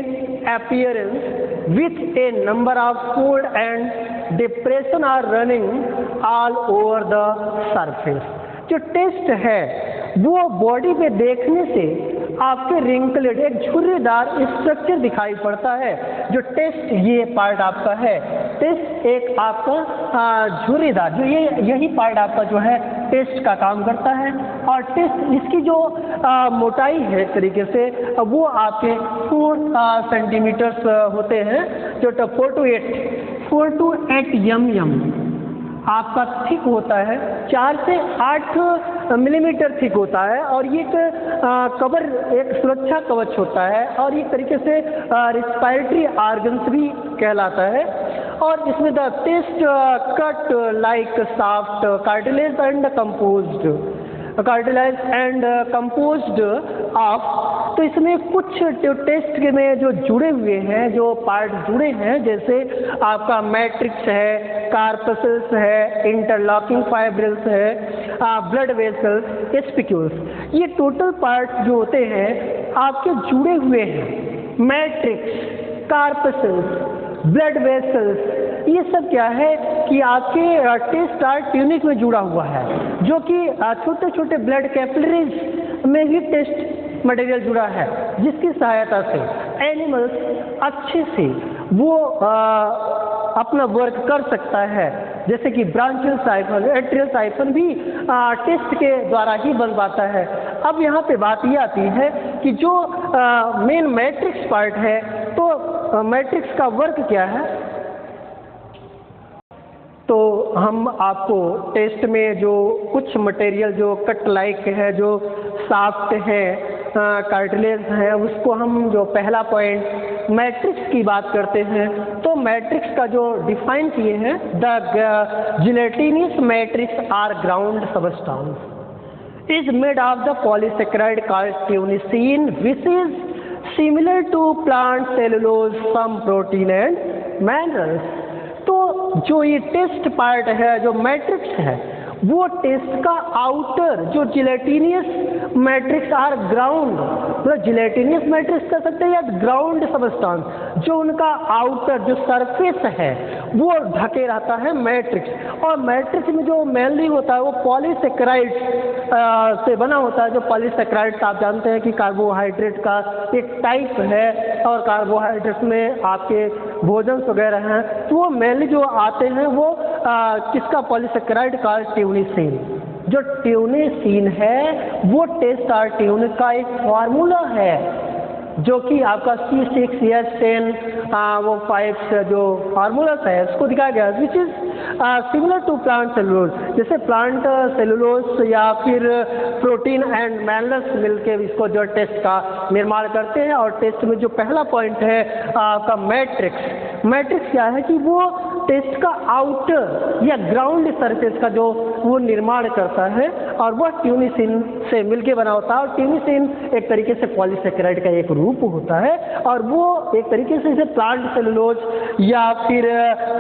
appearance with a number of fold and depression are running all over the surface. जो टेस्ट है वो बॉडी पे देखने से आपके रिंकलेट, एक झुर्रीदार स्ट्रक्चर दिखाई पड़ता है। जो टेस्ट ये पार्ट आपका है, टेस्ट एक आपका झुर्रीदार, जो यही पार्ट आपका जो है टेस्ट का काम करता है। और टेस्ट इसकी जो मोटाई है एक तरीके से वो आपके 4 सेंटीमीटर्स होते हैं, जो 4 to 8 mm आपका थिक होता है, 4 से 8 मिलीमीटर थिक होता है। और ये कवर एक सुरक्षा कवच होता है, और ये तरीके से रिस्पायरेटरी आर्गन्स भी कहलाता है। और इसमें the test cut like soft cartilage and composed of. तो इसमें कुछ टेस्ट में जो जुड़े हुए हैं, जो पार्ट जुड़े हैं, जैसे आपका मैट्रिक्स है, कार्पसेस है, इंटरलॉकिंग फाइब्रिल्स है, ब्लड वेसल्स, स्पिक्यूल्स। ये टोटल पार्ट्स जो होते हैं आपके जुड़े हुए हैं। मैट्रिक्स, कार्पसेल्स, ब्लड वेसल्स, ये सब क्या है कि आपके टेस्ट ट्यूनिक में जुड़ा हुआ है, जो कि छोटे छोटे ब्लड कैपिलरीज में भी टेस्ट मटेरियल जुड़ा है, जिसकी सहायता से एनिमल्स अच्छे से वो अपना वर्क कर सकता है। जैसे कि ब्रांचियल साइफन, एट्रियल साइफन भी टेस्ट के द्वारा ही बन पाता है। अब यहाँ पे बात ये आती है कि जो मेन मैट्रिक्स पार्ट है, तो मैट्रिक्स का वर्क क्या है। तो हम आपको टेस्ट में जो कुछ मटेरियल जो कट लाइक है, जो साफ्ट है, कार्टिलेज है, उसको हम जो पहला पॉइंट मैट्रिक्स की बात करते हैं, तो मैट्रिक्स का जो डिफाइन किए हैं, the gelatinous matrix or ground substance is made of the polysaccharide called tunicin which is similar to plant cellulose, some protein and minerals. तो जो ये टेस्ट पार्ट है, जो मैट्रिक्स है, वो टेस्ट का आउटर जो जिलेटिनियस मैट्रिक्स आर ग्राउंड, मतलब जिलेटिनियस मैट्रिक्स कर सकते हैं या ग्राउंड सबस्टांस, जो उनका आउटर जो सरफेस है वो ढके रहता है मैट्रिक्स। और मैट्रिक्स में जो मेनली होता है वो पॉलीसेकेराइड से बना होता है। जो पॉलीसेकेराइड्स आप जानते हैं कि कार्बोहाइड्रेट का एक टाइप है, और कार्बोहाइड्रेट्स में आपके भोजन वगैरह हैं, तो वो मेनली जो आते हैं वो किसका पॉलीसेकेराइड का ट्यूनिसिन। जो ट्यूनिसिन है वो टेस्ट ट्यून का एक फार्मूला है, जो कि आपका C6H10 वो 5 जो फार्मूलास है उसको दिखाया गया, which is similar to plant cellulose. जैसे प्लांट सेलुलोज या फिर प्रोटीन एंड मिनरल्स मिलके इसको जो टेस्ट का निर्माण करते हैं। और टेस्ट में जो पहला पॉइंट है आपका मैट्रिक्स। मैट्रिक्स क्या है कि वो टेस्ट का आउटर या ग्राउंड सरफेस का जो वो निर्माण करता है, और वह ट्यूनिसिन से मिलके बना होता है। और ट्यूनिसिन एक तरीके से पॉलीसेकेराइड का एक रूप होता है, और वो एक तरीके से इसे प्लांट सेलुलोज या फिर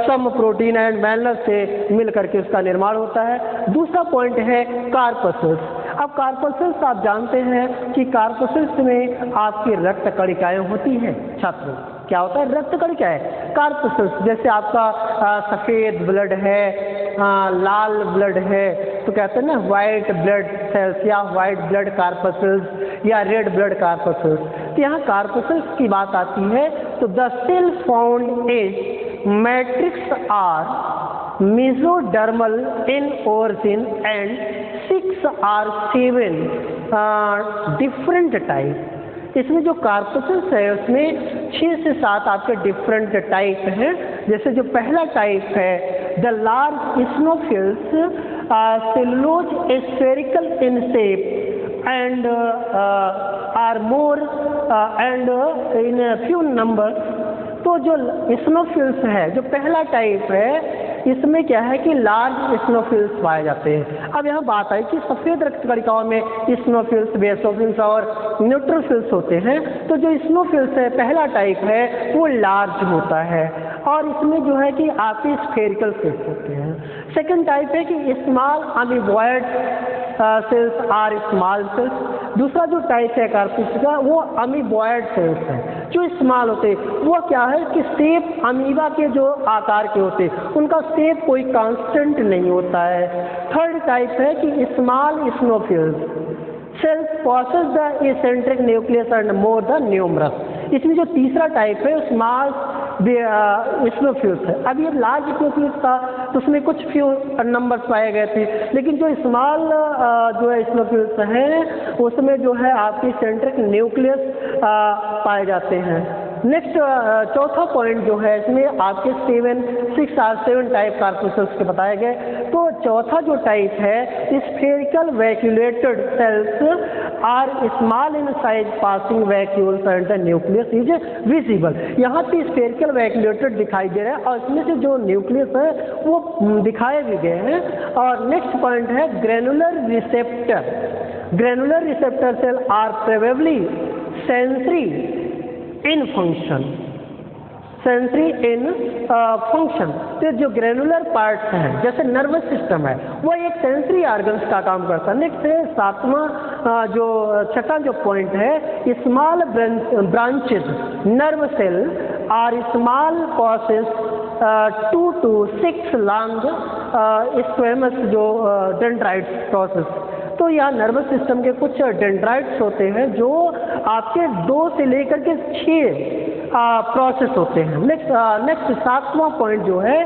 सम प्रोटीन एंड मिनरल्स से मिल करके उसका निर्माण होता है। दूसरा पॉइंट है कार्पसेल्स। अब कार्पसेल्स आप जानते हैं कि कार्पसेल्स में आपकी रक्त कणिकाएं होती हैं। छात्रों, क्या होता है? रक्त कणिकाएं। कार्पसेल्स जैसे आपका सफ़ेद ब्लड है, लाल ब्लड है, तो कहते हैं ना वाइट ब्लड सेल्स या वाइट ब्लड कार्पसेल्स या रेड ब्लड कार्पसेल्स। तो यहाँ कार्पसेल्स की बात आती है, तो the cell found is matrix are mesodermal in origin and 6 or 7 different type. इसमें जो कार्पसेल्स है उसमें 6 से 7 आपके डिफरेंट टाइप हैं। जैसे जो पहला टाइप है the large eosinophils cellulose spherical in shape and are more and in few number. तो जो इस्नोफिल्स है, जो पहला टाइप है, इसमें क्या है कि लार्ज इस्नोफिल्स पाए जाते हैं। अब यहाँ बात आई कि सफ़ेद रक्त कणिकाओं में इस्नोफिल्स, बेसोफिल्स और न्यूट्रोफिल्स होते हैं। तो जो इस्नोफिल्स है पहला टाइप है वो लार्ज होता है, और इसमें जो है कि आपके स्फेरिकल सेल्स होते हैं। सेकंड टाइप है कि small amoeboid cells are small cells. दूसरा जो टाइप है कार्पसेल्स का वो अमीबॉयड सेल्स है, जो स्मॉल होते हैं। वो क्या है कि शेप अमीबा के जो आकार के होते हैं, उनका शेप कोई कांस्टेंट नहीं होता है। थर्ड टाइप है कि small eosinophils cells possess the eccentric nucleus and more the numerous. इसमें जो तीसरा टाइप है स्मॉल इस्नोफिल्स है। अब ये लार्ज इस्नोफिल्स था तो उसमें कुछ फ्यू नंबर्स पाए गए थे, लेकिन जो स्मॉल जो है इस्नोफिल्स हैं उसमें जो है आपकी सेंट्रिक न्यूक्लियस पाए जाते हैं। नेक्स्ट चौथा पॉइंट जो है इसमें आपके 6 or 7 टाइप कार्पसेल्स के बताए गए। तो चौथा जो टाइप है spherical vacuolated cells are small in size passing vacuoles and the nucleus is visible. यहाँ पे स्फेरिकल वैक्यूलेटेड दिखाई दे रहा है, और इसमें से जो न्यूक्लियस है वो दिखाए भी गए हैं। और नेक्स्ट पॉइंट है granular receptor. Granular receptor cell are probably sensory in function. Sensory in function. तो जो ग्रेनुलर पार्ट्स हैं जैसे नर्वस सिस्टम है वो एक सेंसरी ऑर्गन्स का काम करता है। नेक्स्ट है सातवां जो छठा जो पॉइंट है, small branches nerve cell are small process 2 to 6 long squamous जो डेंड्राइट्स प्रोसेस। तो यहाँ नर्वस सिस्टम के कुछ डेंड्राइट्स होते हैं जो आपके 2 से लेकर के 6 प्रोसेस होते हैं। नेक्स्ट सातवां पॉइंट जो है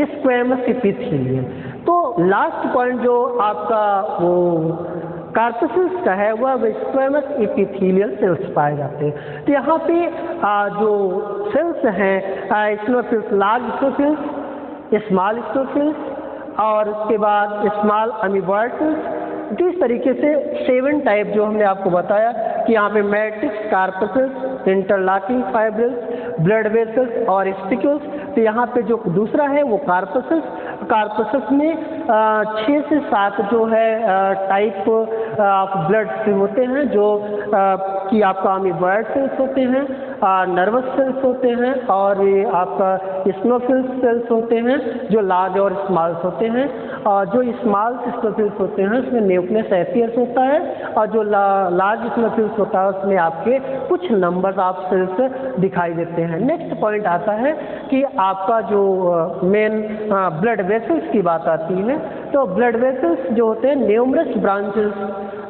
स्क्वेमस एपिथेलियम। तो लास्ट पॉइंट जो आपका वो कार्पसेल्स का है वह स्क्वेमस एपिथेलियल सेल्स पाए जाते हैं। तो यहाँ पे जो सेल्स हैं स्नोफिल्स, लार्ज स्नोफिल्स, स्मॉल स्नोफिल्स और उसके बाद स्मॉल अमीबॉइड सेल्स। तो इस तरीके से 7 टाइप जो हमने आपको बताया कि यहाँ पे matrix, corpuscles, interlocking fibrils, blood vessels और स्पिक्यूल्स। तो यहाँ पे जो दूसरा है वो कार्पसेल्स। कार्पसेल्स में 6 से 7 जो है टाइप ऑफ ब्लड से होते हैं जो कि आपका अमीबॉइड सेल्स होते हैं, नर्वस सेल्स होते हैं और ये आपका स्नोफिल्स सेल्स होते हैं जो लार्ज और स्मॉल्स होते हैं। और जो स्मॉल स्नोफिल्स होते हैं उसमें न्यूक्लियस एपियर्स होता है और जो लार्ज स्नोफिल्स होता है उसमें आपके कुछ नंबर ऑफ सेल्स दिखाई देते हैं। नेक्स्ट पॉइंट आता है कि आपका जो मेन ब्लड वेसल्स की बात आती है। तो ब्लड वेसल्स जो होते हैं numerous branches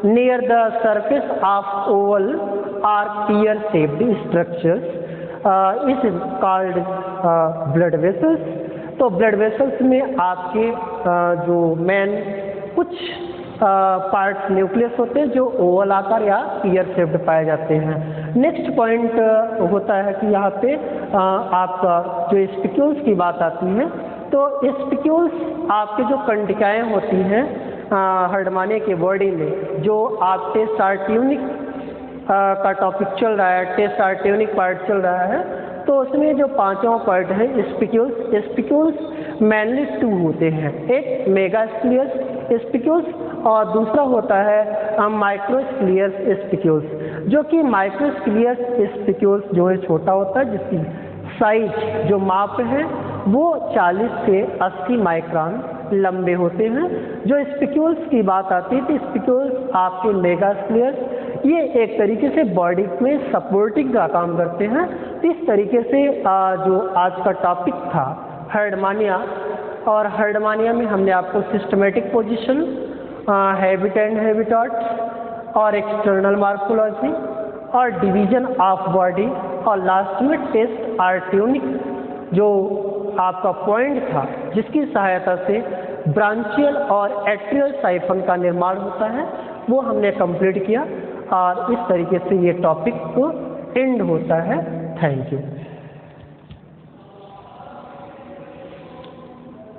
near the surface of oval or pear shaped structures is called blood vessels. तो ब्लड वेसल्स में आपके जो मेन कुछ पार्ट्स न्यूक्लियस होते हैं जो ओवल आकार या पियर शेप्ड पाए जाते हैं। नेक्स्ट पॉइंट होता है कि यहाँ पे आपका जो स्पिक्यूल्स की बात आती है। तो स्पिक्यूल्स आपके जो कंडिकाएँ होती हैं हर्डमानिया के बॉडी में, जो आप टेस्टार्ट्यूनिक का टॉपिक चल रहा है, टेस्टार्ट्यूनिक पार्ट चल रहा है, तो उसमें जो पांचवा पार्ट है स्पिक्यूल्स। स्पिक्यूल्स मेनली 2 होते हैं, एक मेगास्क्लियस स्पिक्यूल्स और दूसरा होता है माइक्रोस्क्लियस स्पिक्यूल्स। जो कि माइक्रोस्क्लियस स्पिक्यूल्स जो है छोटा होता है, जिसकी साइज जो माप है वो 40 से 80 माइक्रोन लंबे होते हैं। जो स्पिक्यूल्स की बात आती है तो स्पिक्यूल्स आपके मेगास्क्लियस ये एक तरीके से बॉडी में सपोर्टिंग का काम करते हैं। तो इस तरीके से जो आज का टॉपिक था हर्डमानिया, और हर्डमानिया में हमने आपको systematic position, habit and habitat और एक्सटर्नल मॉर्फोलॉजी और डिवीजन ऑफ बॉडी और लास्ट में टेस्ट आर्ट्यूनिक जो आपका पॉइंट था जिसकी सहायता से ब्रांचियल और एट्रियल साइफन का निर्माण होता है वो हमने कंप्लीट किया। और इस तरीके से ये टॉपिक को एंड होता है। Thank you.